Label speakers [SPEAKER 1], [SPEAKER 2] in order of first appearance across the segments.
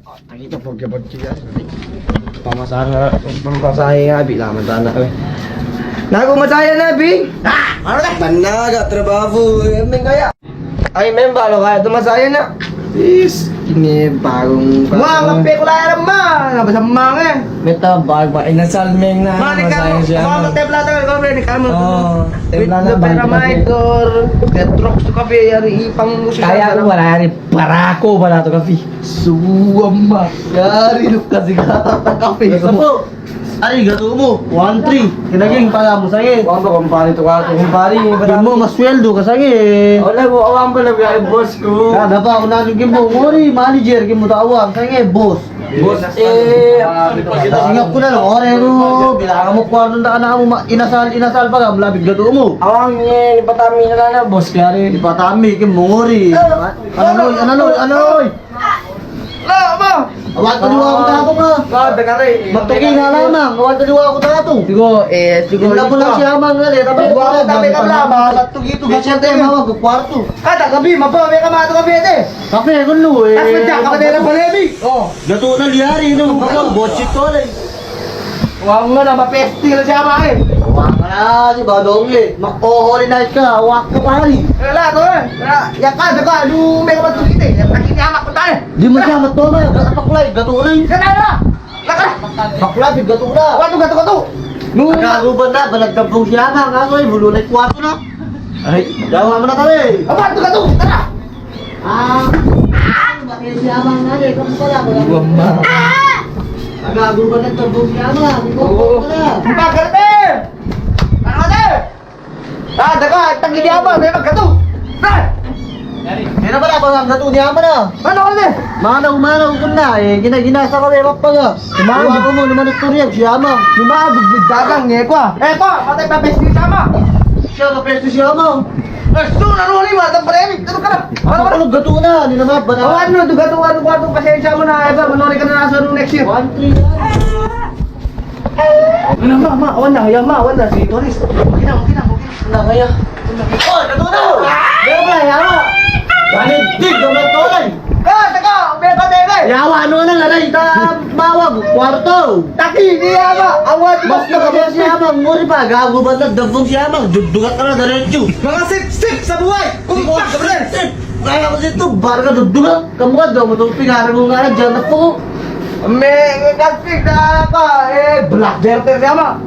[SPEAKER 1] Ang ito pagkabagsiya. Pamasahe nga, Bi. Laman sana kami. Nagumasaya na, Bi. Ano na? Tanaga, trabaho. May kaya. Ay, men, balo kaya tumasaya na. Is, ini bagong... Mga kape ko lang naman. Nabasang mga eh.
[SPEAKER 2] Beta, bag inasalming na.
[SPEAKER 1] Masaya siya. Mga templa tayo, kape. Nikamo.
[SPEAKER 2] Templa na
[SPEAKER 1] ba? Pera maitor. Tetrox to kape. Yari ipang musika.
[SPEAKER 2] Kaya ko wala yari. Parako ba na ito kape?
[SPEAKER 1] Suwam ma. Yari nuk kasi gata kape.
[SPEAKER 2] Sapo. Ari, gato mo. 1-3. Kinaging pala mo sa'yo.
[SPEAKER 1] Huwag ba kumpari to ka? Kumpari.
[SPEAKER 2] Hindi mo masweldo ka sa'yo.
[SPEAKER 1] Wala mo, awang ko lang yung boss ko.
[SPEAKER 2] Kada pa, kung nanigin mo, ngori, manager, kim mo tawag. Sa'yo, boss.
[SPEAKER 1] Boss,
[SPEAKER 2] Singap ko na lang, ore no. Bilangan mo kwarto na ka na mo, inasal pa ka, malabig gato mo.
[SPEAKER 1] awang niya, ipatami na lang na, boss. Kaya
[SPEAKER 2] Ipatami, kim mo, ngori. Anoy.
[SPEAKER 1] Wala ba?
[SPEAKER 2] Awat ka diwa ako tato ka.
[SPEAKER 1] Teka rin.
[SPEAKER 2] Magtugay na lamang, awat ka diwa ako tato.
[SPEAKER 1] Sigo,
[SPEAKER 2] Wala po lang siya mang ngali, tapi
[SPEAKER 1] Wala, tapi ka lang,
[SPEAKER 2] Tugito ka siya tayo, mawag, kwarto.
[SPEAKER 1] Kada gabi, mapawi ka mato gabi ate.
[SPEAKER 2] Kape, kulo eh.
[SPEAKER 1] Tapos madyak ka pa din ang palemi. Oh.
[SPEAKER 2] Gato na liyari, no? Botchit ko lang.
[SPEAKER 1] Huwag mo na, mapesti na siya mga eh.
[SPEAKER 2] Awak ka na, si Badong eh. Mag-holy night ka, awak ka pari.
[SPEAKER 1] Wala, to eh. Yan ka, daga, yung may kapatugit eh. Yan, nakikihamak ko tayo.
[SPEAKER 2] Di mo siya matoma, gatapaklay, gato na yun.
[SPEAKER 1] Yan na. Laka.
[SPEAKER 2] Baklay, gato na.
[SPEAKER 1] Gato.
[SPEAKER 2] Nagaruban na, balagdabong siya nga, ngayon, bulunay kwarto na. Ay, gawa mo na kami.
[SPEAKER 1] Gato. Tara.
[SPEAKER 2] Bakit siya nga ngayon, kung pala,
[SPEAKER 1] Wama.
[SPEAKER 2] nagaruban na, tabong siya nga,
[SPEAKER 1] Oo. Pagkarte. Ano ate? Daga, tanggidiyaman, may magkato. Tara.
[SPEAKER 2] Hindi na pala, pag gato niya mo na.
[SPEAKER 1] Ano ate?
[SPEAKER 2] Manaw ko na, eh, ginasa ka rin, pa nga. Tumawa ko mo, naman ito rin, siya mo.
[SPEAKER 1] Lumabog dagang eh ko ah. Eto, matay pa besti sama.
[SPEAKER 2] Siya, kapesto siya mo.
[SPEAKER 1] Gusto na ro ni mata premi. Ano ka na?
[SPEAKER 2] Ano gato na, hindi naman,
[SPEAKER 1] Oh, ano duga to ano kwarto pasensya mo na eba manori ka na nasa next year.
[SPEAKER 2] 1-3
[SPEAKER 1] Ano ma, awan na si Doris. Okay na.
[SPEAKER 2] na kaya. Oh, gato na! Pero ba, yawa! Ganit, dig, gamit ko lang!
[SPEAKER 1] Taka, may patay.
[SPEAKER 2] Yawa, ano na nga rin, mawag, kwarto!
[SPEAKER 1] Taki, di ama. Awan
[SPEAKER 2] Mas na kami siya mang nguri pa, gago ba na, dabong siya mang, dudugat ka na diretso!
[SPEAKER 1] Mga sip sa buhay. Kumpak ka rin.
[SPEAKER 2] Kaya ko dito, barga dudugat, kamuha daw, matong pingarang mo nga na, dyan na po!
[SPEAKER 1] May nagpig na ka Black Bear ama.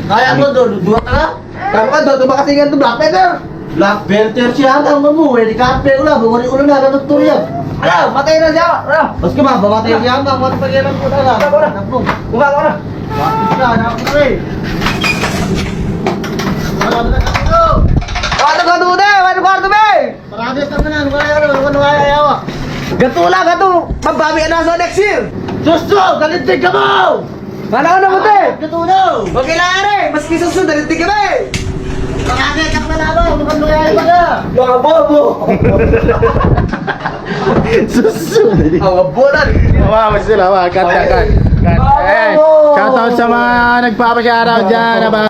[SPEAKER 2] Kaya mo doon, dudugat ka na?
[SPEAKER 1] Kamu kan do makasingan to Black Bear.
[SPEAKER 2] Black Belter siya hanggang mo, eh, di kape ko lang, bumalik ulo na, ganun to yan!
[SPEAKER 1] Ano, matay na siya. Ano?
[SPEAKER 2] Mas ka ba, bamatay siya hanggang, matapagyalan ko na lang! Napong!
[SPEAKER 1] Kumaka na.
[SPEAKER 2] Bakit ka? Nakapre! Marami na kapito!
[SPEAKER 1] Ano ka dude? Ano ka dude?
[SPEAKER 2] Marami ka na, ano kaya yawa?
[SPEAKER 1] Gato. Mabawi na sa next year.
[SPEAKER 2] Susto! Galintig ka mo!
[SPEAKER 1] Ano ka na mo te?
[SPEAKER 2] Gatunaw!
[SPEAKER 1] Huwag kailangan eh. Maski susunod, dalit ka ba eh.
[SPEAKER 2] Makakakak na naman! Ano kaya ba na?
[SPEAKER 1] Mga bobo.
[SPEAKER 2] Susunod!
[SPEAKER 1] Mga bolan.
[SPEAKER 3] Wow, sila, wow, cut. Eh, shoutout sa mga nagpapashoutout dyan.